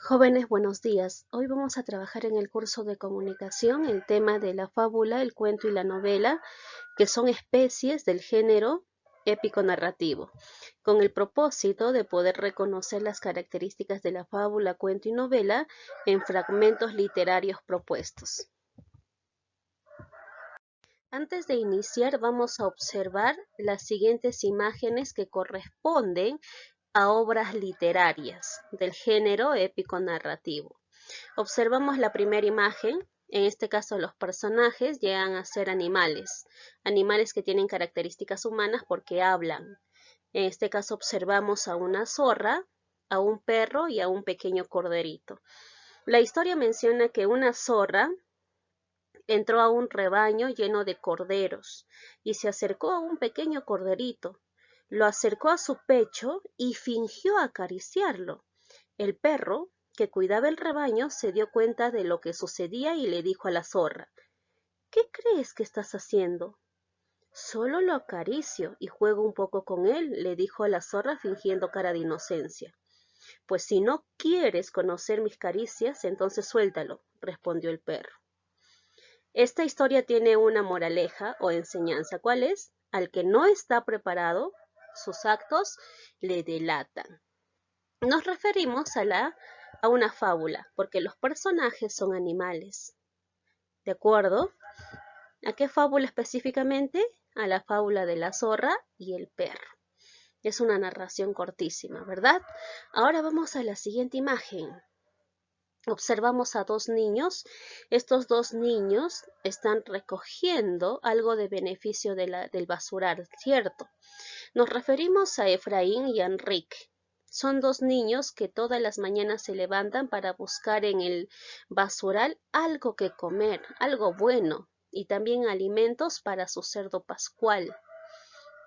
Jóvenes, buenos días. Hoy vamos a trabajar en el curso de comunicación el tema de la fábula, el cuento y la novela, que son especies del género épico narrativo, con el propósito de poder reconocer las características de la fábula, cuento y novela en fragmentos literarios propuestos. Antes de iniciar, vamos a observar las siguientes imágenes que corresponden a obras literarias del género épico narrativo. Observamos la primera imagen. En este caso, los personajes llegan a ser animales, animales que tienen características humanas porque hablan. En este caso observamos a una zorra, a un perro y a un pequeño corderito. La historia menciona que una zorra entró a un rebaño lleno de corderos y se acercó a un pequeño corderito. Lo acercó a su pecho y fingió acariciarlo. El perro, que cuidaba el rebaño, se dio cuenta de lo que sucedía y le dijo a la zorra: ¿Qué crees que estás haciendo? Solo lo acaricio y juego un poco con él, le dijo a la zorra fingiendo cara de inocencia. Pues si no quieres conocer mis caricias, entonces suéltalo, respondió el perro. Esta historia tiene una moraleja o enseñanza. ¿Cuál es? Al que no está preparado, sus actos le delatan. Nos referimos a una fábula, porque los personajes son animales. ¿De acuerdo? ¿A qué fábula específicamente? A la fábula de la zorra y el perro. Es una narración cortísima, ¿verdad? Ahora vamos a la siguiente imagen. Observamos a dos niños. Estos dos niños están recogiendo algo de beneficio del basural, ¿cierto? Nos referimos a Efraín y a Enrique. Son dos niños que todas las mañanas se levantan para buscar en el basural algo que comer, algo bueno, y también alimentos para su cerdo pascual.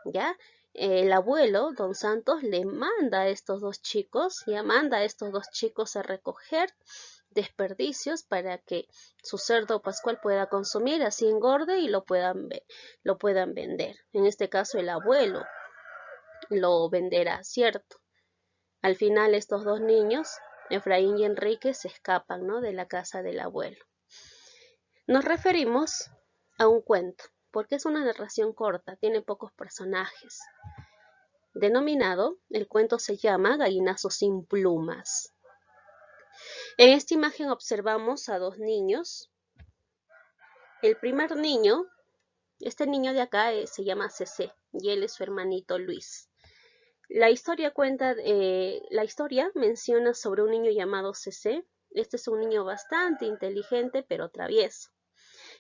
¿Ya? El abuelo, don Santos, le manda a estos dos chicos, manda a estos dos chicos a recoger desperdicios para que su cerdo pascual pueda consumir, así engorde y lo puedan vender. En este caso, el abuelo lo venderá, ¿cierto? Al final estos dos niños, Efraín y Enrique, se escapan, ¿no?, de la casa del abuelo. Nos referimos a un cuento, porque es una narración corta, tiene pocos personajes. Denominado, el cuento se llama Gallinazo sin plumas. En esta imagen observamos a dos niños. El primer niño, este niño de acá se llama Cecé y él es su hermanito Luis. La historia menciona sobre un niño llamado Cecé. Este es un niño bastante inteligente pero travieso.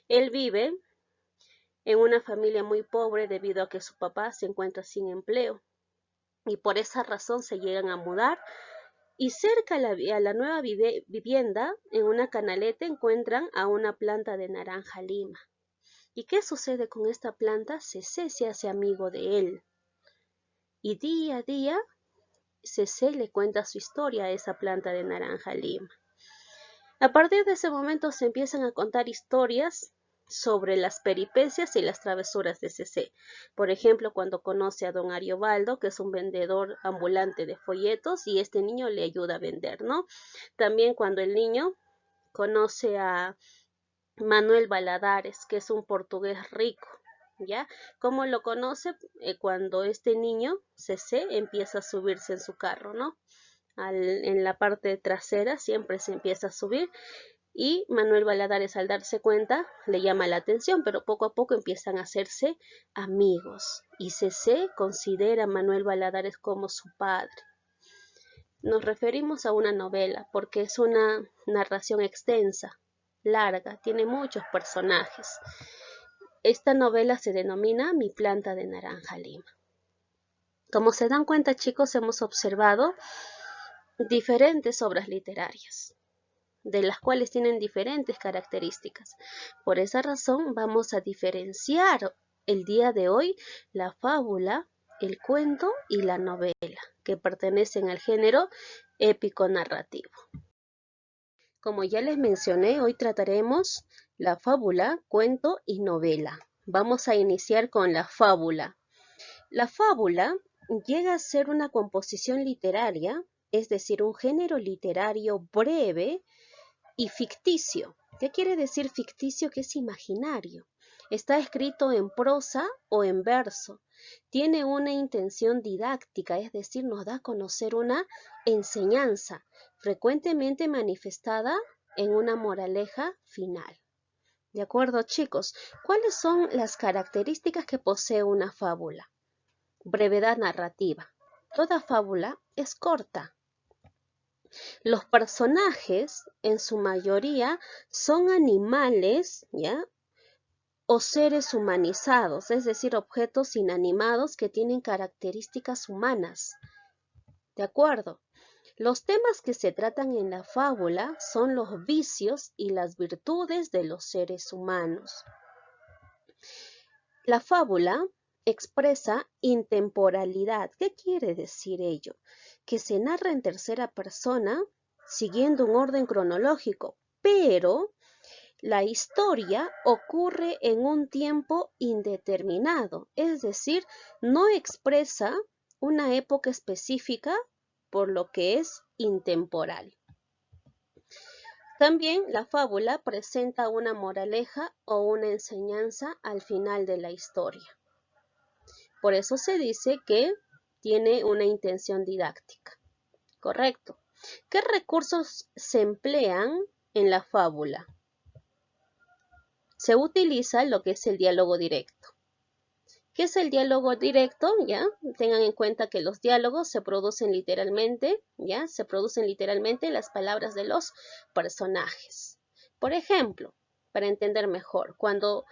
Él vive en una familia muy pobre debido a que su papá se encuentra sin empleo y por esa razón se llegan a mudar y cerca a la nueva vivienda, en una canaleta, encuentran a una planta de naranja lima. ¿Y qué sucede con esta planta? Cecé se hace amigo de él y día a día Cecé le cuenta su historia a esa planta de naranja lima. A partir de ese momento se empiezan a contar historias sobre las peripecias y las travesuras de Cecé. Por ejemplo, cuando conoce a don Ariobaldo, que es un vendedor ambulante de folletos, y este niño le ayuda a vender, ¿no? También cuando el niño conoce a Manuel Valadares, que es un portugués rico, ¿ya? ¿Cómo lo conoce? Cuando este niño, Cecé, empieza a subirse en su carro, ¿no? En la parte trasera siempre se empieza a subir y Manuel Valadares, al darse cuenta, le llama la atención, pero poco a poco empiezan a hacerse amigos y Cecé considera a Manuel Valadares como su padre. Nos referimos a una novela porque es una narración extensa, larga, tiene muchos personajes. Esta novela se denomina Mi planta de naranja lima. Como se dan cuenta, chicos, hemos observado diferentes obras literarias, de las cuales tienen diferentes características. Por esa razón vamos a diferenciar el día de hoy la fábula, el cuento y la novela, que pertenecen al género épico narrativo. Como ya les mencioné, hoy trataremos la fábula, cuento y novela. Vamos a iniciar con la fábula. La fábula llega a ser una composición literaria es decir, un género literario breve y ficticio. ¿Qué quiere decir ficticio? Que es imaginario. Está escrito en prosa o en verso. Tiene una intención didáctica, es decir, nos da a conocer una enseñanza, frecuentemente manifestada en una moraleja final. ¿De acuerdo, chicos? ¿Cuáles son las características que posee una fábula? Brevedad narrativa. Toda fábula es corta. Los personajes, en su mayoría, son animales, ¿ya? O seres humanizados, es decir, objetos inanimados que tienen características humanas. ¿De acuerdo? Los temas que se tratan en la fábula son los vicios y las virtudes de los seres humanos. La fábula expresa intemporalidad. ¿Qué quiere decir ello? Que se narra en tercera persona siguiendo un orden cronológico, pero la historia ocurre en un tiempo indeterminado, es decir, no expresa una época específica, por lo que es intemporal. También la fábula presenta una moraleja o una enseñanza al final de la historia. Por eso se dice que tiene una intención didáctica. Correcto. ¿Qué recursos se emplean en la fábula? Se utiliza lo que es el diálogo directo. ¿Qué es el diálogo directo? ¿Ya? Tengan en cuenta que los diálogos se producen literalmente, ¿ya? Se producen literalmente las palabras de los personajes. Por ejemplo, para entender mejor, cuando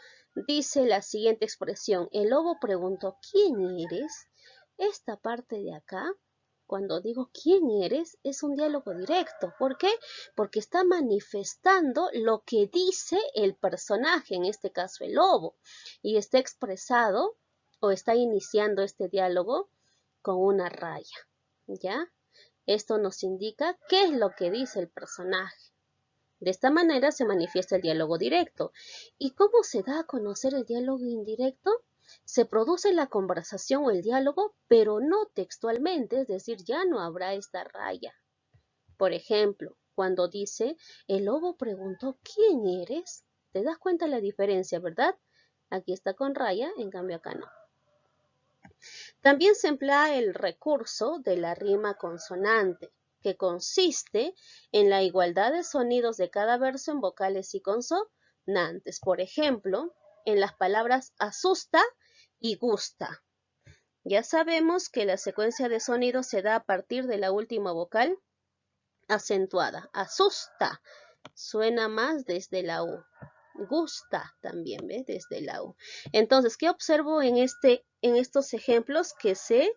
dice la siguiente expresión, el lobo preguntó, ¿quién eres? Esta parte de acá, cuando digo quién eres, es un diálogo directo. ¿Por qué? Porque está manifestando lo que dice el personaje, en este caso el lobo, y está expresado o está iniciando este diálogo con una raya, ¿ya? Esto nos indica qué es lo que dice el personaje. De esta manera se manifiesta el diálogo directo. ¿Y cómo se da a conocer el diálogo indirecto? Se produce la conversación o el diálogo, pero no textualmente, es decir, ya no habrá esta raya. Por ejemplo, cuando dice, el lobo preguntó, ¿quién eres? ¿Te das cuenta la diferencia, verdad? Aquí está con raya, en cambio acá no. También se emplea el recurso de la rima consonante, que consiste en la igualdad de sonidos de cada verso en vocales y consonantes. Por ejemplo, en las palabras asusta y gusta. Ya sabemos que la secuencia de sonidos se da a partir de la última vocal acentuada. Asusta suena más desde la U. Gusta también, ¿ves? Desde la U. Entonces, ¿qué observo en estos ejemplos? Que se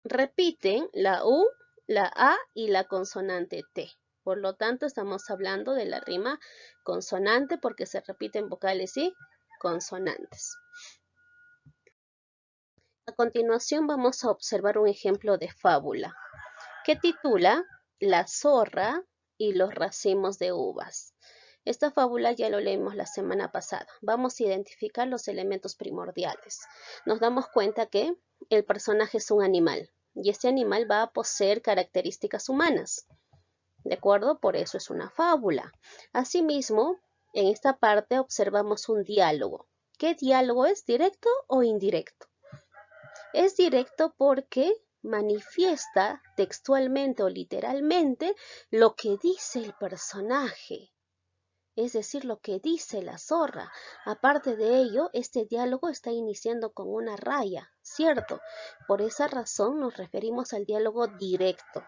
repiten la U, la A y la consonante T. Por lo tanto, estamos hablando de la rima consonante porque se repiten vocales y consonantes. A continuación vamos a observar un ejemplo de fábula que titula La zorra y los racimos de uvas. Esta fábula ya lo leímos la semana pasada. Vamos a identificar los elementos primordiales. Nos damos cuenta que el personaje es un animal y este animal va a poseer características humanas. ¿De acuerdo? Por eso es una fábula. Asimismo, en esta parte observamos un diálogo. ¿Qué diálogo es? ¿Directo o indirecto? Es directo porque manifiesta textualmente o literalmente lo que dice el personaje, es decir, lo que dice la zorra. Aparte de ello, este diálogo está iniciando con una raya, ¿cierto? Por esa razón nos referimos al diálogo directo.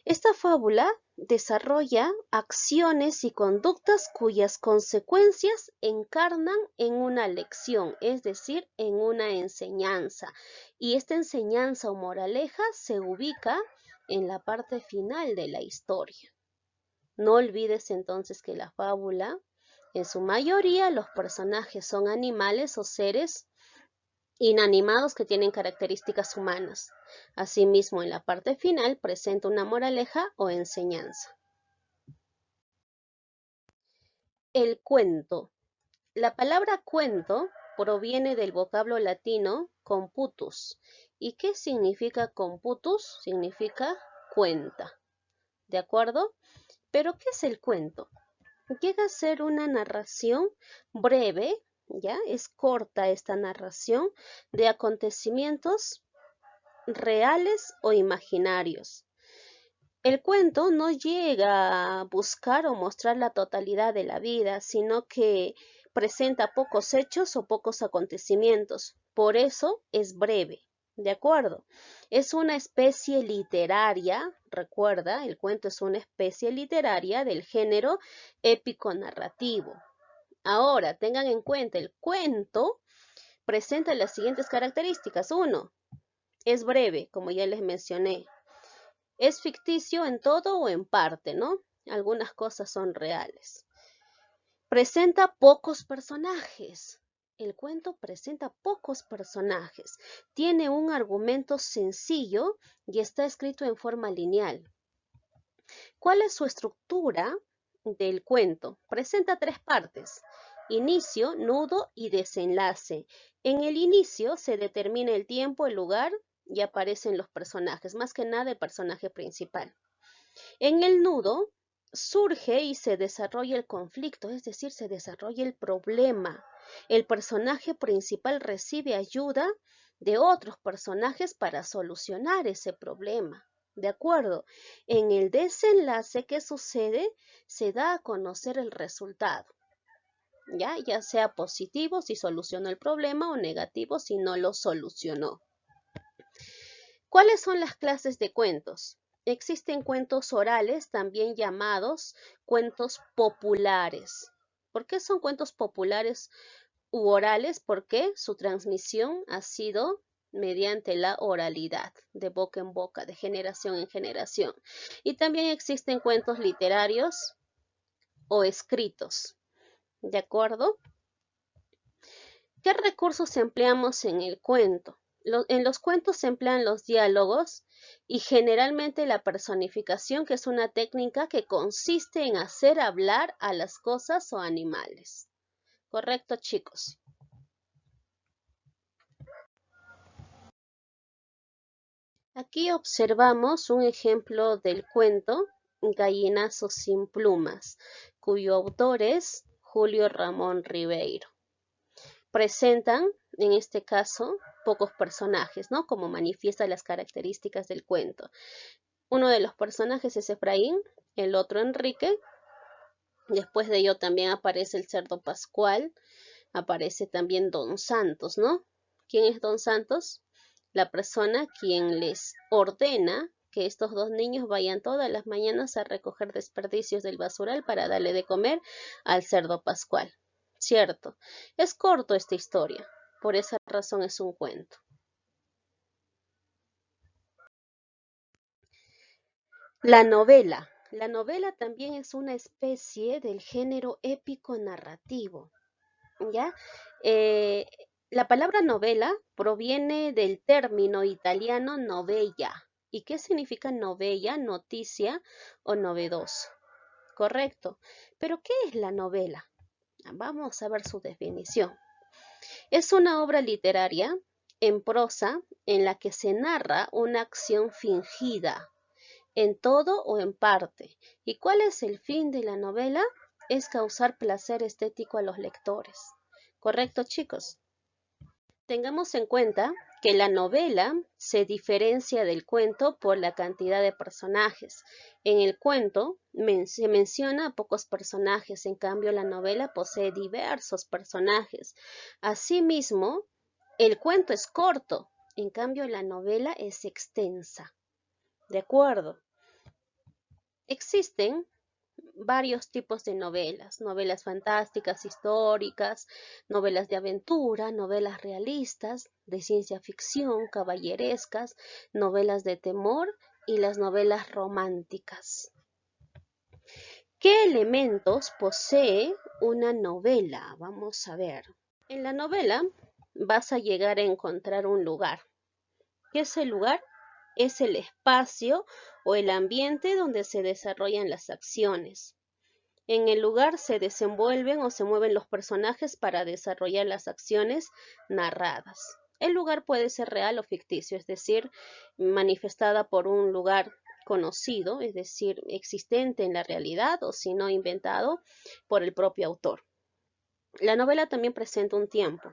Esta fábula desarrolla acciones y conductas cuyas consecuencias encarnan en una lección, es decir, en una enseñanza. Y esta enseñanza o moraleja se ubica en la parte final de la historia. No olvides entonces que la fábula, en su mayoría, los personajes son animales o seres inanimados que tienen características humanas. Asimismo, en la parte final presenta una moraleja o enseñanza. El cuento. La palabra cuento proviene del vocablo latino computus, ¿Y qué significa computus? Significa cuenta, ¿de acuerdo? Pero ¿qué es el cuento? Llega a ser una narración breve, ¿ya? Es corta esta narración de acontecimientos reales o imaginarios. El cuento no llega a buscar o mostrar la totalidad de la vida, sino que presenta pocos hechos o pocos acontecimientos. Por eso es breve, ¿de acuerdo? Es una especie literaria, recuerda, el cuento es una especie literaria del género épico narrativo. Ahora, tengan en cuenta, el cuento presenta las siguientes características. 1. Es breve, como ya les mencioné. Es ficticio en todo o en parte, ¿no? Algunas cosas son reales. Presenta pocos personajes. El cuento presenta pocos personajes. Tiene un argumento sencillo y está escrito en forma lineal. ¿Cuál es su estructura del cuento? Presenta 3 partes: inicio, nudo y desenlace. En el inicio se determina el tiempo, el lugar y aparecen los personajes, más que nada el personaje principal. En el nudo surge y se desarrolla el conflicto, es decir, se desarrolla el problema. El personaje principal recibe ayuda de otros personajes para solucionar ese problema. ¿De acuerdo? En el desenlace, ¿qué sucede? Se da a conocer el resultado. Ya sea positivo si solucionó el problema o negativo si no lo solucionó. ¿Cuáles son las clases de cuentos? Existen cuentos orales, también llamados cuentos populares. ¿Por qué son cuentos populares u orales? Porque su transmisión ha sido mediante la oralidad, de boca en boca, de generación en generación. Y también existen cuentos literarios o escritos. ¿De acuerdo? ¿Qué recursos empleamos en el cuento? En los cuentos se emplean los diálogos y generalmente la personificación, que es una técnica que consiste en hacer hablar a las cosas o animales. ¿Correcto, chicos? Aquí observamos un ejemplo del cuento Gallinazo sin plumas, cuyo autor es Julio Ramón Ribeiro. Presentan, en este caso, pocos personajes, ¿no? Como manifiesta las características del cuento. Uno de los personajes es Efraín, el otro Enrique. Después de ello también aparece el cerdo Pascual, aparece también Don Santos, ¿no? ¿Quién es Don Santos? La persona quien les ordena que estos 2 niños vayan todas las mañanas a recoger desperdicios del basural para darle de comer al cerdo Pascual. Cierto, es corto esta historia, por esa razón es un cuento. La novela. La novela también es una especie del género épico narrativo, ¿ya? La palabra novela proviene del término italiano novella. ¿Y qué significa novella? Noticia o novedoso. Correcto. Pero ¿qué es la novela? Vamos a ver su definición. Es una obra literaria en prosa en la que se narra una acción fingida, en todo o en parte. ¿Y cuál es el fin de la novela? Es causar placer estético a los lectores. ¿Correcto, chicos? Tengamos en cuenta que la novela se diferencia del cuento por la cantidad de personajes. En el cuento se menciona pocos personajes, en cambio la novela posee diversos personajes. Asimismo, el cuento es corto, en cambio la novela es extensa. ¿De acuerdo? Existen varios tipos de novelas: novelas fantásticas, históricas, novelas de aventura, novelas realistas, de ciencia ficción, caballerescas, novelas de temor y las novelas románticas. ¿Qué elementos posee una novela? Vamos a ver. En la novela vas a llegar a encontrar un lugar. ¿Qué es el lugar? Es el espacio o el ambiente donde se desarrollan las acciones. En el lugar se desenvuelven o se mueven los personajes para desarrollar las acciones narradas. El lugar puede ser real o ficticio, es decir, manifestada por un lugar conocido, es decir, existente en la realidad o si no inventado por el propio autor. La novela también presenta un tiempo,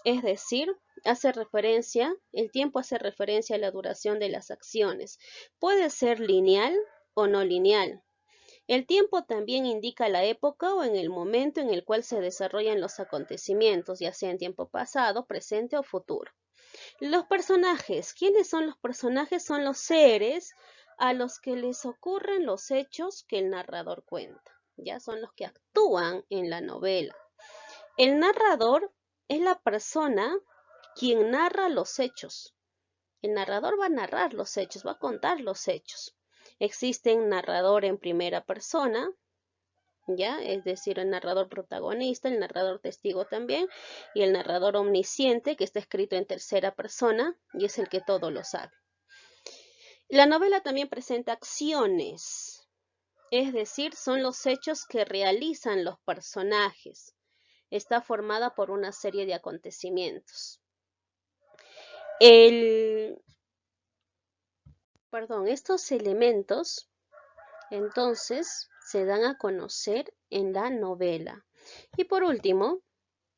es decir, el tiempo hace referencia a la duración de las acciones. Puede ser lineal o no lineal. El tiempo también indica la época o en el momento en el cual se desarrollan los acontecimientos, ya sea en tiempo pasado, presente o futuro. Los personajes. ¿Quiénes son los personajes? Son los seres a los que les ocurren los hechos que el narrador cuenta. Ya son los que actúan en la novela. El narrador es la persona quien narra los hechos. El narrador va a narrar los hechos, va a contar los hechos. Existe un narrador en primera persona, ¿ya? Es decir, el narrador protagonista, el narrador testigo también, y el narrador omnisciente, que está escrito en tercera persona y es el que todo lo sabe. La novela también presenta acciones, es decir, son los hechos que realizan los personajes. Está formada por una serie de acontecimientos. Estos elementos entonces se dan a conocer en la novela. Y por último,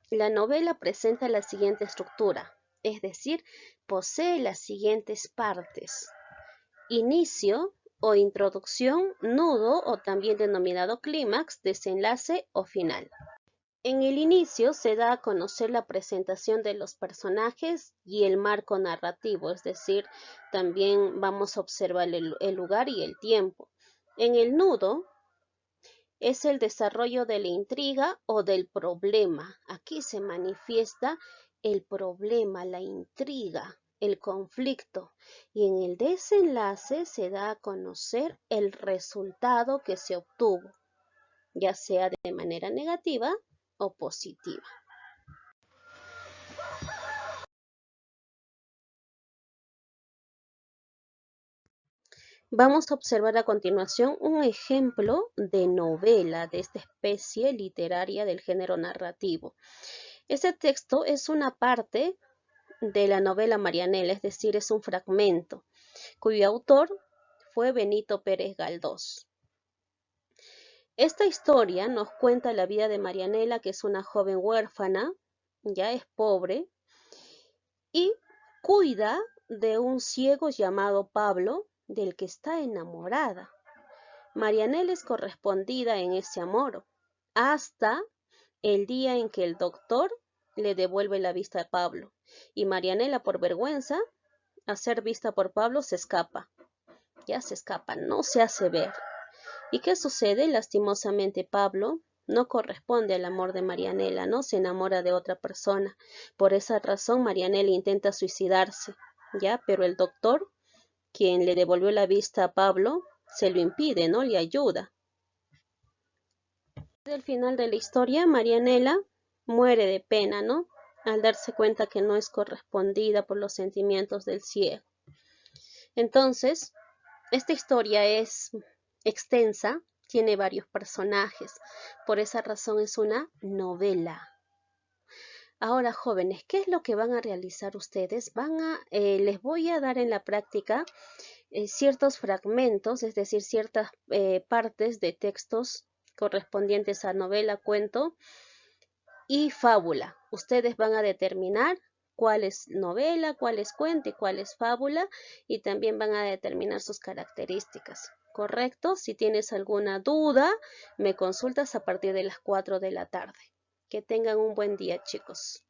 la novela presenta la siguiente estructura, es decir, posee las siguientes partes: inicio o introducción, nudo o también denominado clímax, desenlace o final. En el inicio se da a conocer la presentación de los personajes y el marco narrativo, es decir, también vamos a observar el lugar y el tiempo. En el nudo es el desarrollo de la intriga o del problema. Aquí se manifiesta el problema, la intriga, el conflicto. Y en el desenlace se da a conocer el resultado que se obtuvo, ya sea de manera negativa o positiva. Vamos a observar a continuación un ejemplo de novela de esta especie literaria del género narrativo. Este texto es una parte de la novela Marianela, es decir, es un fragmento, cuyo autor fue Benito Pérez Galdós. Esta historia nos cuenta la vida de Marianela, que es una joven huérfana, ya es pobre, y cuida de un ciego llamado Pablo, del que está enamorada. Marianela es correspondida en ese amor, hasta el día en que el doctor le devuelve la vista a Pablo, y Marianela, por vergüenza a ser vista por Pablo, se escapa. Ya se escapa, no se hace ver. ¿Y qué sucede? Lastimosamente Pablo no corresponde al amor de Marianela, no se enamora de otra persona. Por esa razón Marianela intenta suicidarse, ¿ya? Pero el doctor, quien le devolvió la vista a Pablo, se lo impide, no le ayuda. Al final de la historia, Marianela muere de pena, ¿no? Al darse cuenta que no es correspondida por los sentimientos del ciego. Entonces, esta historia es extensa, tiene varios personajes, por esa razón es una novela. Ahora, jóvenes, ¿qué es lo que van a realizar ustedes? Les voy a dar en la práctica ciertos fragmentos, es decir, ciertas partes de textos correspondientes a novela, cuento y fábula. Ustedes van a determinar cuál es novela, cuál es cuento y cuál es fábula, y también van a determinar sus características. ¿Correcto? Si tienes alguna duda, me consultas a partir de las 4 de la tarde. Que tengan un buen día, chicos.